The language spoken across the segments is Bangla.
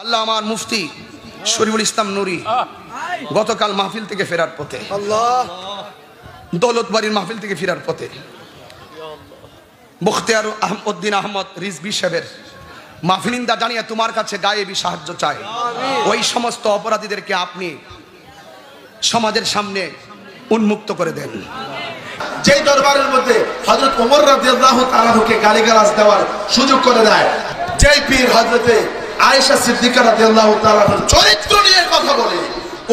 আল্লাহ আমার মুফতি শরীফুল ইসলাম নুরি গতকাল মাহফিল থেকে ফেরার পথে, দৌলতবাড়ির মাহফিল থেকে ফেরার পথে মুখতিয়ার উদ্দিন আহমদ রিজভী সাহেবের মাহফিলিন্দা জানিয়ে তোমার কাছে গায়েবী সাহায্য চাই। ওই সমস্ত অপরাধীদেরকে আপনি সমাজের সামনে উন্মুক্ত করে দেন। যেই দরবারের মধ্যে হযরত ওমর রাদিয়াল্লাহু তাআলাকে গালিগালাজ দেওয়ার সুযোগ করে দেয়, যেই পীর হযরতে আয়েশা সিদ্দিকা রাদিয়াল্লাহু তাআলার চরিত্র নিয়ে কথা বলে,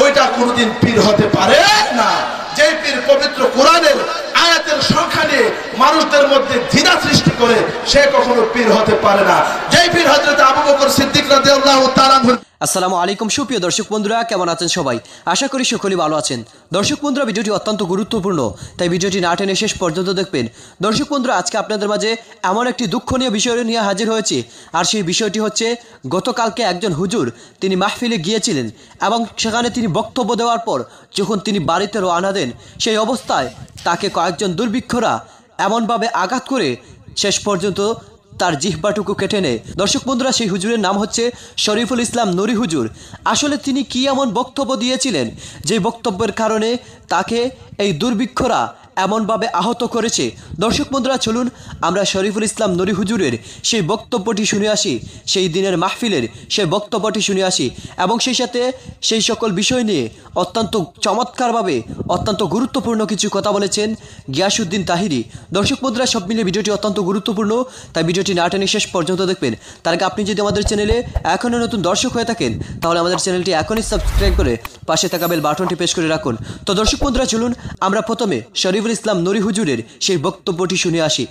ওইটা কোনোদিন পীর হতে পারে না। যেই পীর পবিত্র কোরআনের আয়াতের সংখ্যা নিয়ে মানুষদের মধ্যে দ্বিধা সৃষ্টি করে, সে কখনো পীর হতে পারে না। যেই পীর হযরত আবু বকর সিদ্দিক রাদিয়াল্লাহু তাআলা। আসসালামু আলাইকুম সুপ্রিয় দর্শক বন্ধুরা, কেমন আছেন সবাই? আশা করি সকলেই ভালো আছেন। দর্শক বন্ধুরা, ভিডিওটি অত্যন্ত গুরুত্বপূর্ণ, তাই ভিডিওটি না টেনে শেষ পর্যন্ত দেখবেন। দর্শক বন্ধুরা, আজকে আপনাদের মাঝে এমন একটি দুঃখনীয় বিষয় নিয়ে হাজির হয়েছি, আর সেই বিষয়টি হচ্ছে গতকালকে একজন হুজুর তিনি মাহফিলে গিয়েছিলেন এবং সেখানে তিনি বক্তব্য দেওয়ার পর যখন তিনি বাড়িতে রওনা দেন, সেই অবস্থায় তাকে কয়েকজন দুর্বৃক্ষরা এমনভাবে আঘাত করে শেষ পর্যন্ত তার জিহ্বাটুকু কেটে নেয়। দর্শক বন্ধুরা, সেই হুজুরের নাম হচ্ছে শরীফুল ইসলাম নুরি হুজুর। আসলে তিনি কি এমন বক্তব্য দিয়েছিলেন যে বক্তব্যের কারণে তাকে এই দুর্বৃক্ষরা এমনভাবে আহত করেছে? দর্শক বন্ধুরা, চলুন আমরা শরীফুল ইসলাম নুরি হুজুরের সেই বক্তব্যটি শুনে আসি, সেই দিনের মাহফিলের সেই বক্তব্যটি শুনে আসি, এবং সেই সাথে সেই সকল বিষয় নিয়ে অত্যন্ত চমৎকারভাবে অত্যন্ত গুরুত্বপূর্ণ কিছু কথা বলেছেন গিয়াসউদ্দিন তাহিরি। দর্শক বন্ধুরা, সব মিলিয়ে ভিডিওটি অত্যন্ত গুরুত্বপূর্ণ, তাই ভিডিওটি না টেনে শেষ পর্যন্ত দেখবেন। তার আগে আপনি যদি আমাদের চ্যানেলে এখনও নতুন দর্শক হয়ে থাকেন, তাহলে আমাদের চ্যানেলটি এখনই সাবস্ক্রাইব করে পাশে থাকা বেল বাটনটি প্রেস করে রাখুন। তো দর্শক বন্ধুরা, চলুন আমরা প্রথমে শরীফুল ইসলাম নুরি হুজুরের সেই বক্তব্যটি শুনে আসি।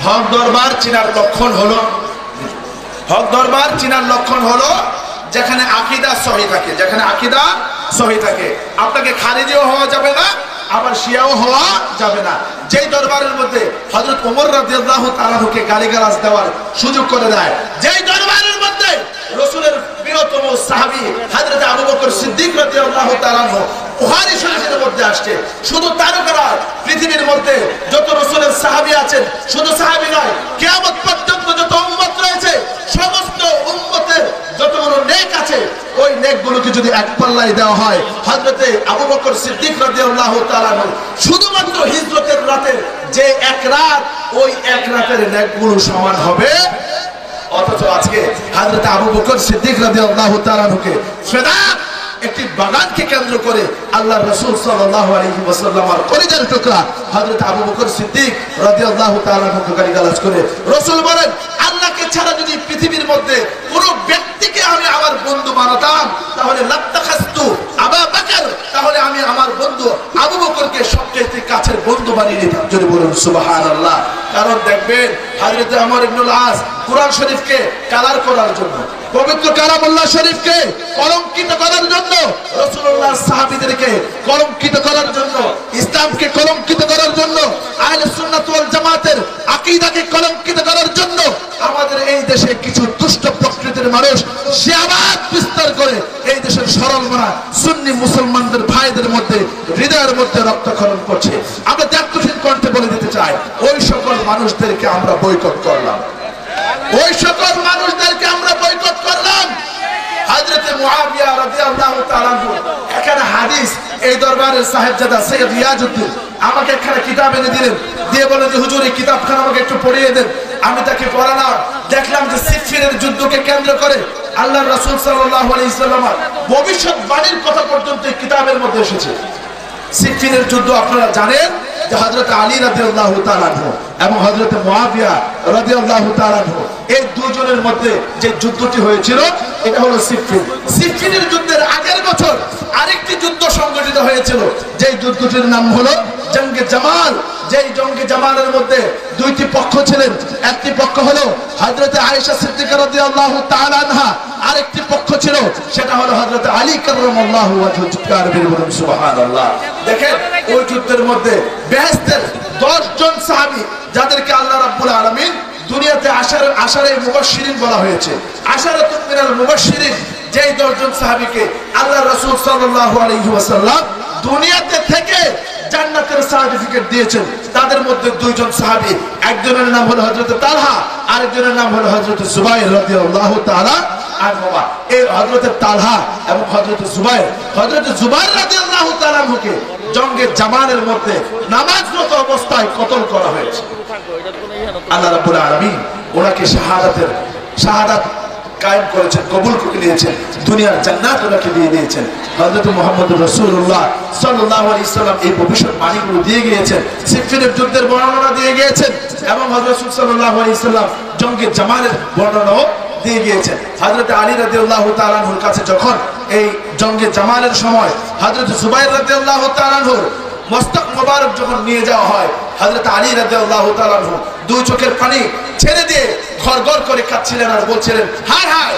হক দরবার চিনার লক্ষণ হলো, হক দরবার চিনার লক্ষণ হলো যেখানে আকীদা সহি থাকে, যেখানে আকীদা সহি থাকে। আপনাকে খারিজিও হওয়া যাবে না, আবার শিয়াও হওয়া যাবে না। যেই দরবারের মধ্যে হযরত ওমর রাদিয়াল্লাহু তাআলাকে গালিগালাজ দেওয়ার সুযোগ করে দেয়, যেই দরবারের মধ্যে রাসূলের প্রিয়তম সাহাবী হযরত আবু বকর সিদ্দিক রাদিয়াল্লাহু তাআলা বুখারী শরীফের মধ্যে আসছে। শুধু তারকারা পৃথিবীর মধ্যে যত রাসূলের সাহাবী আছেন, শুধু সাহাবী নয়, কিয়ামত পর্যন্ত যত উম্মত রয়েছে, সমস্ত উম্মতের যতগুলো নেক আছে, ওই নেকগুলোকে যদি এক পাল্লায় দেওয়া হয়, হযরতে আবু বকর সিদ্দিক রাদিয়াল্লাহু তাআলা শুধুমাত্র হিজরতের রাতে যে এক রাত, ওই এক রাতের নেকগুলো সমান হবে। অথচ আজকে হযরতে আবু বকর সিদ্দিক রাদিয়াল্লাহু তাআলাকে ফেদা একটি বাগানকে কেন্দ্র করে আল্লাহর রাসূল সাল্লাল্লাহু আলাইহি ওয়াসাল্লামের কলিজার টুকরা হযরত আবু বকর সিদ্দিক রাদিয়াল্লাহু তাআলাকে গালিগালাজ করে রাসূল বলেন, আল্লাহকে ছাড়া যদি পৃথিবীর মধ্যে কোনো ব্যক্তিকে আমি আমার বন্ধু বানাতাম, তাহলে লাত্তাখাস্তু আবু বকর, তাহলে আমি আমার বন্ধু আবু বকরকে সবচেয়ে কাছের বন্ধু বানিয়ে নিতাম। যদি বলুন সুবহানাল্লাহ। কারণ দেখবেন হযরত ওমর ইবনুল আস কুরআন শরীফকে কালার করার জন্য, পবিত্র কালামুল্লাহ শরীফকে কলঙ্কিত করার জন্য, রাসূলুল্লাহ সাহাবীদেরকে কলঙ্কিত করার জন্য, ইসলামকে কলঙ্কিত করার জন্য, আহলে সুন্নাত ওয়াল জামাতের আকীদাকে কলঙ্কিত করার জন্য আমাদের এই দেশে কিছু দুষ্ট প্রকৃতির মানুষ শিয়াবাদ বিস্তার করে এই দেশের সরল মনা সুন্নি মুসলমানদের ভাইদের মধ্যে হৃদয়ের মধ্যে রক্তক্ষরণ করছে। আমরা দায়িত্বশীল কণ্ঠে বলে দিতে চাই, ওই সকল মানুষদেরকে আমরা বয়কট করলাম, ওই সকল মানুষদেরকে আমরা বয়কট করলাম। হযরতে মুআবিয়া রাদিয়াল্লাহু তাআলা এখানে হাদিস, এই দরবারের সাহেবজাদা সৈয়দ রিয়াজউদ্দিন আমাকে এখানে কিতাব এনে দিলেন, দিয়ে বলেন যে হুজুর এই কিতাবখানা আমাকে একটু পড়িয়ে দেন। আমি তাকে পড়ালাম, দেখলাম যে সিফফিনের যুদ্ধকে কেন্দ্র করে আল্লাহর রাসূল সাল্লাল্লাহু আলাইহি ওয়াসাল্লামের ভবিষ্যৎবাণীর কথা পর্যন্ত এই কিতাবের মধ্যে এসেছে। সিফফিনের যুদ্ধ আপনারা জানেন যে হযরত আলী রাদিয়াল্লাহু তাআলা এবং হযরত মুআবিয়া রাদিয়াল্লাহু তাআলা, এই দুজনের মধ্যে যে যুদ্ধটি হয়েছিল, এটা হলো সিফফিন। সিফফিনের যুদ্ধের আগের বছর আরেকটি যুদ্ধ সংগঠিত হয়েছিল, যেই যুদ্ধটির নাম হলো জঙ্গে জামাল। যেই জঙ্গে জামালের মধ্যে দুইটি পক্ষ ছিলেন, একটি পক্ষ হলো হযরতে আয়েশা সিদ্দিকা রাদিয়াল্লাহু তাআলা আনহা, আরেকটি পক্ষ ছিল সেটা হলো হযরতে আলী কাররামাল্লাহু ওয়াজহুহু। সুবহানাল্লাহ। দেখেন ওই যুদ্ধের মধ্যে বেহেশতের 10 জন সাহাবী, যাদেরকে আল্লাহ রাব্বুল আলামিন দুনিয়াতে আশারে মুবাশশিরিন বলা হয়েছে, আশারাতুল মিনাল মুবাশশিরিন, যেই 10 জন সাহাবীকে আল্লাহর রাসূল সাল্লাল্লাহু আলাইহি ওয়াসাল্লাম দুনিয়াতে থেকে জান্নাতের সার্টিফিকেট দিয়েছেন। তাদের মধ্যে দুইজন সাহাবী, একজনের নাম হলো হযরত তালহা, আরেকজনের নাম হলো হযরত জুবাইর রাদিয়াল্লাহু তাআলা আনহুমা। এই হযরত তালহা এবং হযরত জুবাইর রাদিয়াল্লাহু তাআলা আনহুকে জঙ্গে জামালের মধ্যে নামাজরত অবস্থায় কতল করা হয়েছে। আল্লাহ রাব্বুল আলামিন ওনাকে শাহাদাত কায়েম করেছেন, কবুল করে নিয়েছেন, দুনিয়ার জান্নাত ওনাকে দিয়ে দিয়েছেন। হযরত মুহাম্মদুর রাসূলুল্লাহ সাল্লাল্লাহু আলাইহি সাল্লাম এই ভবিষ্যৎবাণীগুলো দিয়ে গিয়েছেন, সিফফিনের যুদ্ধের বর্ণনা দিয়ে গিয়েছেন, এবং হযরত রাসূল সাল্লাল্লাহু আলাইহি সাল্লাম জঙ্গে জামালের বর্ণনাও দিয়ে গিয়েছেন। হযরত আলী রাদিয়াল্লাহু তাআলা আনহুর কাছে যখন এই জঙ্গে জামালের সময় হযরত জুবাইর রাদিয়াল্লাহু তাআলা আনহুর মস্তক মোবারক যখন নিয়ে যাওয়া হয়, হযরত আলী রাদিয়াল্লাহু তাআলা আনহু দুই চোখের পানি ছেড়ে দিয়ে ঘরঘর করে কাঁদছিলেন আর বলছিলেন, হায় হায়,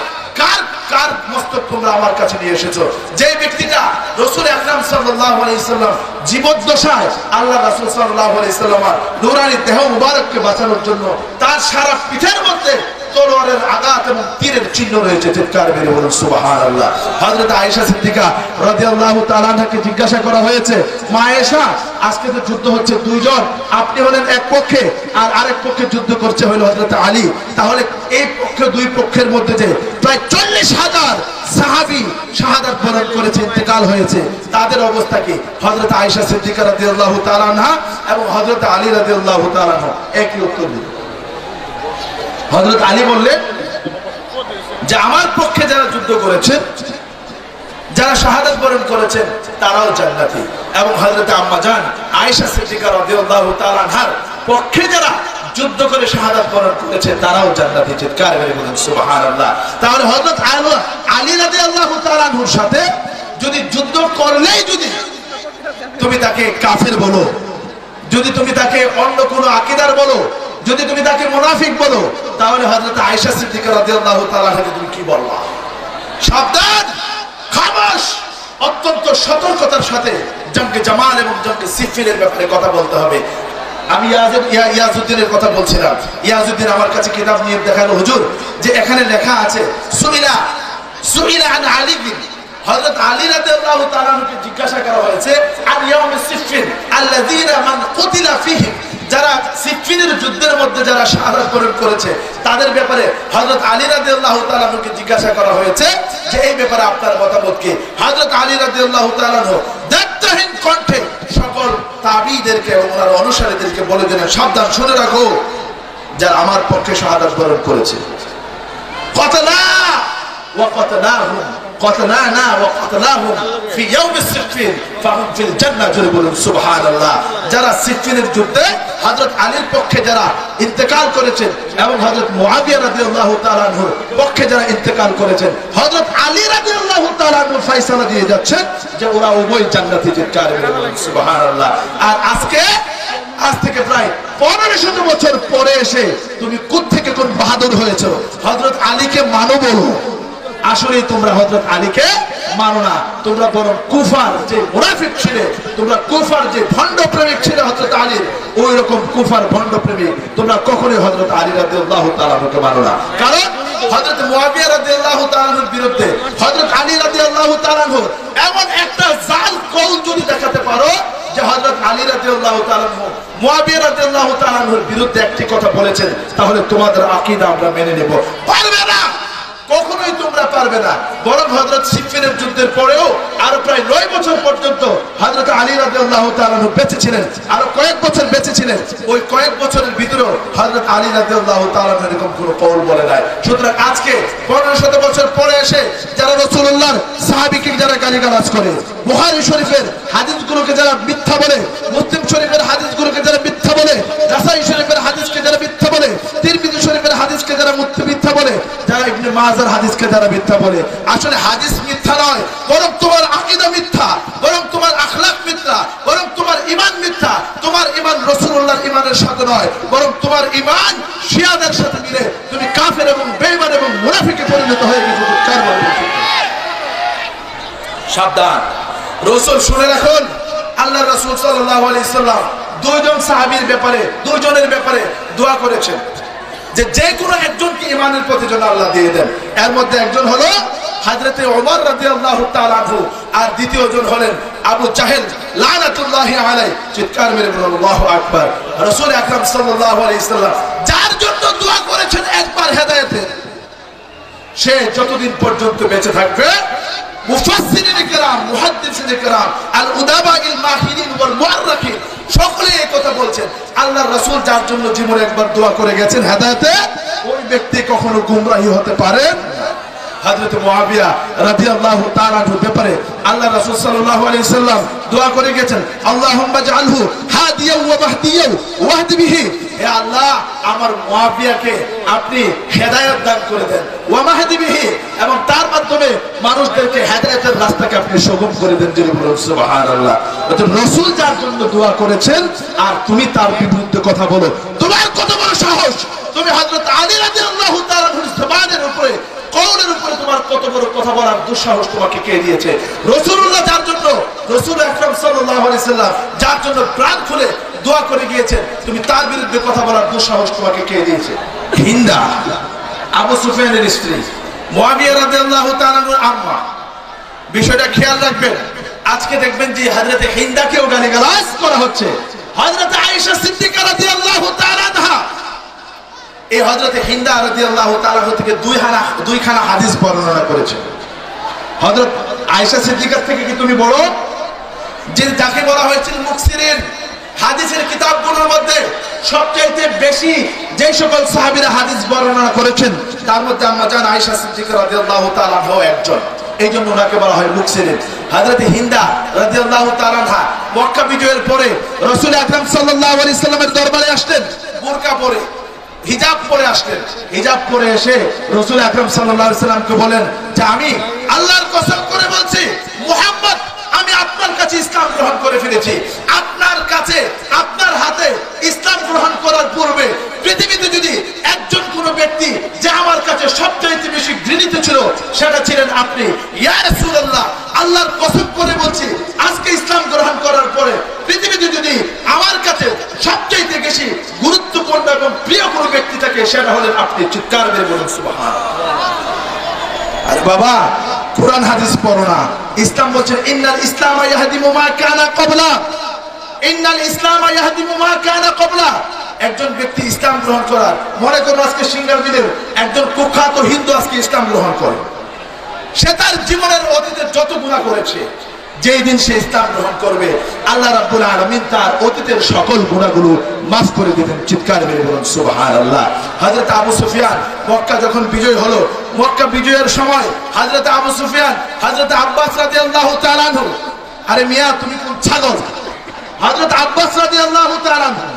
কার মস্তক তোমরা আমার কাছে নিয়ে এসেছো? যে ব্যক্তিটা রাসূল আকরাম সাল্লাল্লাহু আলাইহি সাল্লাম জীবদ্দশায় আল্লাহ রাসূল সাল্লাল্লাহু আলাইহি সাল্লামের নূরানি দেহ মুবারককে বাঁচানোর জন্য তার সারা পিঠের মধ্যে তলোয়ারের আঘাত এবং তীরের চিহ্ন রয়েছে, চিৎকার মেরে বলুন সুবহানাল্লাহ। হযরত আয়েশা সিদ্দিকা রাদিয়াল্লাহু তাআলা আনহাকে জিজ্ঞাসা করা হয়েছে, মা আয়েশা, আজকে তো যুদ্ধ হচ্ছে দুইজন, আপনি হলেন এক পক্ষে আর আরেক পক্ষে যুদ্ধ করছে হলো হযরত আলী, তাহলে এই পক্ষে দুই পক্ষের মধ্যে যে প্রায় 40,000 সাহাবী শাহাদাত বরণ করেছে, ইন্তেকাল হয়েছে, তাদের অবস্থা কি? হযরত আয়েশা সিদ্দিকা রাদিয়াল্লাহু তাআলা আনহা এবং হযরত আলী রাদিয়াল্লাহু তাআলা আনহু একই উত্তর দিলেন। হযরত আলী বললেন যে আমার পক্ষে যারা যুদ্ধ করেছেন, যারা শাহাদাত বরণ করেছেন, তারাও জান্নাতি, এবং হযরত আম্মা জান আয়েশা সিদ্দিকা রাদিয়াল্লাহু তাআলা আনহার পক্ষে যারা যুদ্ধ করে শাহাদাত বরণ করেছে, তারাও জান্নাতি, চিৎকার করে বলেন সুবহানাল্লাহ। তাহলে হযরত আলী রাদিয়াল্লাহু তাআলা আনহুর সাথে যদি যুদ্ধ করলেই যদি তুমি তাকে কাফের বলো, যদি তুমি তাকে অন্য কোনো আকীদার বলো, যদি তুমি তাকে মুনাফিক বলো, তাহলে হযরত আয়েশা সিদ্দিকা রাদিয়াল্লাহু তাআলা আনহাকে তুমি কি বলবা? সাবধান, খামোশ, অত্যন্ত সতর্কতার সাথে জঙ্গে জামাল এবং জঙ্গে সিফফিনের ব্যাপারে কথা বলতে হবে। আমি ইয়াজউদ্দিনের কথা বলছিলাম। ইয়াজউদ্দিন আমার কাছে কিতাব নিয়ে দেখালো, হুজুর, যে এখানে লেখা আছে সুইলা আন আলী বিন, হযরত আলী রাদিয়াল্লাহু তাআলা আনহুকে জিজ্ঞাসা করা হয়েছে, আন ইয়াউমিস সিফফিন আল্লাযীনা মান কুতিলা ফীহি, যারা সিফফিনের যুদ্ধের মধ্যে যারা শাহাদাত বরণ করেছে তাদের ব্যাপারে হযরত আলী রাদিয়াল্লাহু তাআলা আনহুকে জিজ্ঞাসা করা হয়েছে যে এই ব্যাপারে আপনার মতামত কি? হযরত আলী রাদিয়াল্লাহু তাআলা আনহু দায়িত্বহীন কণ্ঠে সকল তাবিঈদেরকে এবং ওনার অনুসারীদেরকে বলে দিলেন, সাবধান, শুনে রাখো, যারা আমার পক্ষে শাহাদাত বরণ করেছে, কতলা ওয়া কতলাহুম قتلانا وقتلاهم في يوم السفين فهم في الجنة বলুন সুবহানাল্লাহ। যারা সিফফিনের যুদ্ধে হযরত আলীর পক্ষে যারা ইন্তেকাল করেছেন এবং হযরত মুআবিয়া রাদিয়াল্লাহু তাআলা আনহুর পক্ষে যারা ইন্তেকাল করেছেন, হযরত আলী রাদিয়াল্লাহু তাআলা আনহু ফয়সালা দিয়ে যাচ্ছেন যে ওরা উভয় জান্নাতি, চিৎকার করে বলুন সুবহানাল্লাহ। আর আজ থেকে প্রায় 1500 বছর পরে এসে তুমি কোত্থেকে কোন বাহাদুর হয়েছো? হযরত আলীকে মানো বলো, আসলে তোমরা হযরত আলীকে মানো না, তোমরা বরং কুফার যে মুনাফিক ছিলে, তোমরা কুফার যে ভণ্ড প্রেমিক ছিলে হযরত আলীর, ওই রকম কুফার ভণ্ড প্রেমিক তোমরা কখনোই হযরত আলী রাদিয়াল্লাহু তাআলা আনহুকে মানো না। কারণ হযরত মুআবিয়া রাদিয়াল্লাহু তাআলা আনহুর বিরুদ্ধে হযরত আলী রাদিয়াল্লাহু তাআলা আনহু এমন একটা জাল কওল যদি দেখাতে পারো যে হযরত আলী রাদিয়াল্লাহু তাআলা আনহু মুআবিয়া রাদিয়াল্লাহু তাআলা আনহুর বিরুদ্ধে একটি কথা বলেছেন, তাহলে তোমাদের আকীদা আমরা মেনে নেব। পারবে না, কখনোই তোমরা পারবে না। বরং হযরত সিফফিনের যুদ্ধের পরেও আরো প্রায় 9 বছর পর্যন্ত হযরত আলী রাদিয়াল্লাহু তাআলা বেঁচে ছিলেন, আরো কয়েক বছর বেঁচে ছিলেন। ওই কয়েক বছরের ভিতরেও হযরত আলী রাদিয়াল্লাহু তাআলা এরকম কোনো কওল বলে নাই। সুতরাং আজকে 1500 বছর পরে এসে যারা রাসূলুল্লাহর সাহাবীকে যারা গালিগালাজ করে, বুখারী শরীফের হাদিসগুলোকে যারা মিথ্যা বলে, মুসলিম শরীফের হাদিসগুলোকে যারা মিথ্যা বলে, নাসাঈ শরীফের হাদিসকে যারা মিথ্যা বলে, তিরমিজি শরীফের হাদিসকে যারা মিথ্যা বলে, যারা ইবনে মাজার হাদিসকে যারা মিথ্যা বলে, আসলে হাদিস মিথ্যা নয়, বরং তোমার আকীদা মিথ্যা, বরং তোমার আখলাক মিথ্যা, বরং তোমার ঈমান মিথ্যা। তোমার ঈমান রাসূলুল্লাহর ঈমানের সাথে নয়, বরং তোমার ঈমান শিয়াদের সাথে মিলে তুমি কাফের এবং বেঈমান এবং মুনাফিকে পরিণত হয়ে গেছো। সাবধান, রাসূল শুনে রাখুন, আল্লাহর রাসূল সাল্লাল্লাহু আলাইহি সাল্লাম দুইজনের ব্যাপারে দোয়া করেছেন যে যে কোনো একজনকে ঈমানের প্রতি যেন আল্লাহ দিয়ে দেন। এর মধ্যে একজন হলো হযরতে ওমর রাদিয়াল্লাহু তাআলা আনহু, আর দ্বিতীয় জন হলেন আবু জাহেল লানাতুল্লাহি আলাইহি। চিৎকার মেরে বলুন আল্লাহু আকবার। রাসূল আকরাম সাল্লাল্লাহু আলাইহি সাল্লাম যার জন্য দোয়া করেছেন একবার হেদায়েতের, সে যতদিন পর্যন্ত বেঁচে থাকবে, মুফাসসিরিনে কেরাম, মুহাদ্দিসিনে কেরাম, আল উদাবাইল মাহিরিন ওয়াল মুআররিখিন সকলে এই কথা বলছেন, আল্লাহর রাসূল যার জন্য জীবনে একবার দোয়া করে গেছেন হেদায়েতে, ওই ব্যক্তি কখনো গুমরাহী হতে পারে না। হযরত মুআবিয়া রাদিয়াল্লাহু তাআলা আনহুর ব্যাপারে আল্লাহর রাসূল সাল্লাল্লাহু আলাইহি সাল্লাম দোয়া করে গেছেন, আল্লাহুম্মা জাআলহু হাদিয়াও ওয়া মাহদিয়াও ওয়াহদি বিহি। হে আল্লাহ, আমার মুআবিয়াকে আপনি হেদায়েত দান করে দেন, ওয়া মাহদি বিহি, এবং তার মাধ্যমে মানুষদেরকে হেদায়েতের রাস্তাকে আপনি সুগম করে দেন। যিনি বলেন সুবহানাল্লাহ। তো রাসূল যার জন্য দোয়া করেছেন আর তুমি তার বিরুদ্ধে কথা বলো, তোমার কত বড় সাহস! তুমি হযরত আলী রাদিয়াল্লাহু তাআলা আনহুর জবানের উপরে, কওলের উপরে তোমার কত বড় কথা বলার দুঃসাহস তোমাকে কে দিয়েছে? রাসূলুল্লাহ যার জন্য, রাসূল আকরাম সাল্লাল্লাহু আলাইহি সাল্লাম যার জন্য প্রাণ খুলে দোয়া করে গিয়েছেন, তুমি তার বিরুদ্ধে কথা বলার দুঃসাহস তোমাকে কে দিয়েছে? হিন্দা, আবু সুফিয়ানের স্ত্রী, মুআবিয়া রাদিয়াল্লাহু তাআলা আনহুর আম্মা। বিষয়টা খেয়াল রাখবেন। আজকে দেখবেন যে হযরতে হিন্দাকেও গালিগালাজ করা হচ্ছে। হযরত আয়েশা সিদ্দিকা রাদিয়াল্লাহু তাআলা আনহা, এই হযরতে হিন্দা রাদিয়াল্লাহু তাআলা থেকে দুইখানা হাদিস বর্ণনা করেছেন। হযরত আয়েশা সিদ্দিকার থেকে কি তুমি বড়? যে যাকে বলা হয়েছিল মুকসিরিন, হাদিসের কিতাবগুলোর মধ্যে সবচেয়ে বেশি যে সকল সাহাবীরা হাদিস বর্ণনা করেছেন তার মধ্যে আম্মা জান আয়েশা সিদ্দিকা রাদিয়াল্লাহু তাআলা আনহা একজন। এই জন্য ওনাকে বলা হয় মুকসিরিন। হযরত হিন্দা রাদিয়াল্লাহু তাআলা আনহা মক্কা বিজয়ের পরে রাসূল আকরাম সাল্লাল্লাহু আলাইহি সাল্লামের দরবারে আসলেন, বোরকা পরে, হিজাব পরে আসলেন। হিজাব পরে এসে রাসূল আকরাম সাল্লাল্লাহু আলাইহি সাল্লামকে বলেন যে আমি আল্লাহর কসম করে বলছি, মুহাম্মদ, আমি আপনার কাছে ইসলাম গ্রহণ করে ফেলেছি। আপনার কাছে, আপনার হাতে ইসলাম গ্রহণ করার পূর্বে পৃথিবীতে যদি একজন কোন ব্যক্তি যে আমার কাছে সবচেয়ে বেশি ঘৃণিত ছিল সেটা ছিলেন আপনি। ইয়া রাসূলুল্লাহ, আল্লাহর কসম করে বলছি, আজকে ইসলাম গ্রহণ করার পরে পৃথিবীতে যদি আমার কাছে সবচেয়ে বেশি গুরুত্বপূর্ণ এবং প্রিয় কোন ব্যক্তি থাকে সেটা হলেন আপনি। চিৎকার করে বলুন সুবহানাল্লাহ। আরে বাবা, কুরআন হাদিস পড়ো না। ইসলাম বলছে ইন্নাল ইসলামা ইয়াহদিমু মা কানা ক্বাবলা, ইন্নাল ইসলামা ইয়াহদিমু মা কানা ক্বাবলা। একজন ব্যক্তি ইসলাম গ্রহণ করার, মনে করুন আজকে সিঙ্গারবিলের একজন কুখ্যাত হিন্দু আজকে ইসলাম গ্রহণ করে, সে তার জীবনের অতীতে যত গুনাহ করেছে, যেই দিন সে ইসলাম গ্রহণ করবে আল্লাহ রাব্বুল আলামিন তার অতীতের সকল গুনাহগুলো মাফ করে দিবেন। চিৎকার মেরে বলুন সুবহানাল্লাহ। হযরত আবু সুফিয়ান মক্কা যখন বিজয় হলো, মক্কা বিজয়ের সময় হযরত আবু সুফিয়ান হযরত আব্বাস রাদিয়াল্লাহু তাআলা আনহু, আরে মিয়া তুমি কোন ছাগল! হযরত আব্বাস রাদিয়াল্লাহু তাআলা আনহু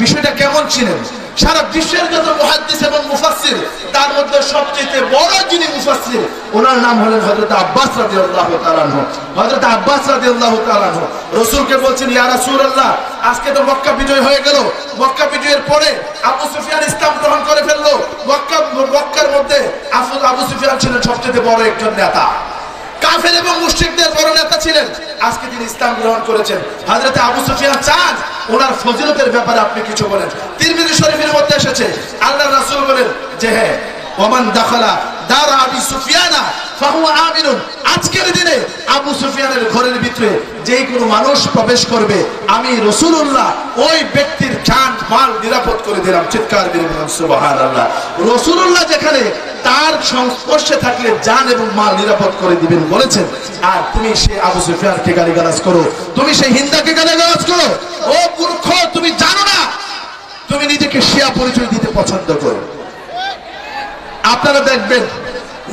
বিষয়টা কেমন ছিলেন? সারা বিশ্বের যত মুহাদ্দিস এবং মুফাসসির, তার মধ্যে সবচেয়ে বড় যিনি মুফাসসির, ওনার নাম হলেন হযরত আব্বাস রাদিয়াল্লাহু তাআলা আনহু। হযরত আব্বাস রাদিয়াল্লাহু তাআলা আনহু রাসূলকে বলছেন, ইয়া রাসূলুল্লাহ, আজকে তো মক্কা বিজয় হয়ে গেল, মক্কা বিজয়ের পরে আবু সুফিয়ান ইসলাম গ্রহণ করে ফেললো। মক্কার মধ্যে আবু সুফিয়ান ছিলেন সবচেয়ে বড় একজন নেতা, কাফের এবং মুশরিকদের বড় নেতা ছিলেন। আজকে তিনি ইসলাম গ্রহণ করেছেন। হযরত আবু সুফিয়ান চান ওনার ফজিলতের ব্যাপারে আপনি কিছু বলেন। তিরমিজি শরীফের মধ্যে এসেছে, আল্লাহর রাসূল বলেন যে হ্যাঁ, ওমান দাখালা দার আবি সুফিয়ানা ফাহুয়া আমিনুন। আজকের দিনে আবু সুফিয়ানের ঘরের ভিতরে যেই কোনো মানুষ প্রবেশ করবে, আমি রাসূলুল্লাহ ওই ব্যক্তির জান মাল নিরাপদ করে দিলাম। চিৎকার দিয়ে বলুন সুবহানাল্লাহ। রাসূলুল্লাহ যেখানে তার সংস্পর্শে থাকলে জান এবং মাল নিরাপদ করে দিবেন বলেছেন, আর তুমি সেই আবু সুফিয়ানকে গালিগালাজ করো, তুমি সেই হিন্দাকে গালিগালাজ করো। ও মূর্খ, তুমি জানো না তুমি নিজেকে শিয়া পরিচয় দিতে পছন্দ করো। আপনারা দেখবেন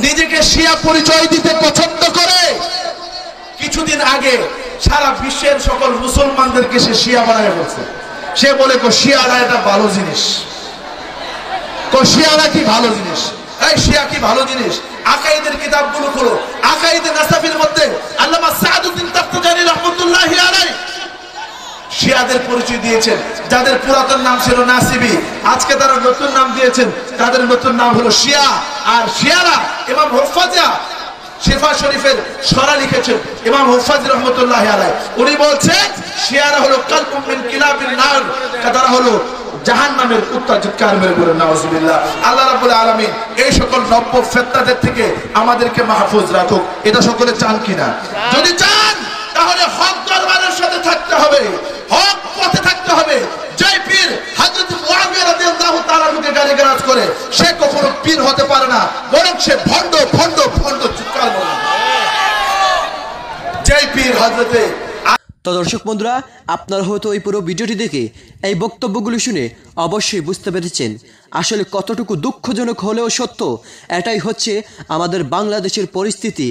নিজেকে শিয়া পরিচয় দিতে পছন্দ করে। কিছুদিন আগে সারা বিশ্বের সকল মুসলমানদেরকে সে শিয়া বানায় বলছে। সে বলে শিয়ারা এটা ভালো জিনিস, শিয়ারা কি ভালো জিনিস, এই শিয়া কি ভালো জিনিস। আকাইদের কিতাবগুলো খোলো, আকাইদে নাসাফির মধ্যে আল্লামা সাদউদ্দিন তাফতাজানি রাহমাতুল্লাহি আলাইহি শিয়াদের পরিচয় দিয়েছেন। যাদের পুরাতন নাম ছিল নাসিবি, আজকে তারা নতুন নাম দিয়েছেন, তাদের নতুন নাম হলো শিয়া। আর শিয়ারা ইমাম হুফাজা শিফা শরীফের সরা লিখেছেন ইমাম হুফাজ রাহমাতুল্লাহি আলাইহি। উনি বলছেন শিয়ারা হলো কালবুম মিন কিলাবিন নার, তারা হলো জাহান্নামের উত্তর চিৎকার মেরে বলেন নাউজুবিল্লাহ। আল্লাহ রাব্বুল আলামিন এই সকল নব্য ফেতনাদের থেকে আমাদেরকে মাহফুজ রাখুক। এটা সকলে চান কিনা? যদি চান তাহলে হক দরবারের সাথে থাকতে হবে, হক পথে থাকতে হবে। যে পীর হযরত মুআবিয়া রাদিয়াল্লাহু তাআলা কে গালিগালাজ করে সে কখনো পীর হতে পারে না, বরং সে ভণ্ড ভণ্ড ভণ্ড। চিৎকার বলেন। যে পীর হযরতে তো দর্শক বন্ধুরা, আপনারা হয়তো এই পুরো ভিডিওটি দেখে এই বক্তব্যগুলি শুনে অবশ্যই বুঝতে পেরেছেন আসলে কতটুকু দুঃখজনক হলেও সত্য। এটাই হচ্ছে আমাদের বাংলাদেশের পরিস্থিতি।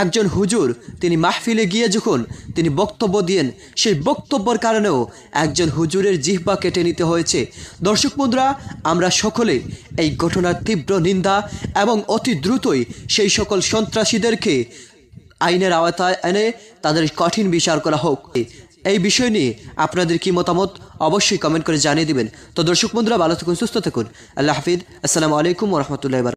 একজন হুজুর তিনি মাহফিলে গিয়ে যখন তিনি বক্তব্য দিয়েন, সেই বক্তব্যের কারণেও একজন হুজুরের জিহ্বা কেটে নিতে হয়েছে। দর্শক বন্ধুরা, আমরা সকলে এই ঘটনার তীব্র নিন্দা এবং অতি দ্রুতই সেই সকল সন্ত্রাসীদেরকে আইনের আওতায় এনে তাদের কঠিন বিচার করা হোক। এই বিষয় নিয়ে আপনাদের কি মতামত অবশ্যই কমেন্ট করে জানিয়ে দিবেন। তো দর্শক বন্ধুরা, ভালো থাকুন, সুস্থ থাকুন। আল্লাহ হাফিজ। আসসালামু আলাইকুম ওয়া রাহমাতুল্লাহি ওয়া বারাকাতুহু।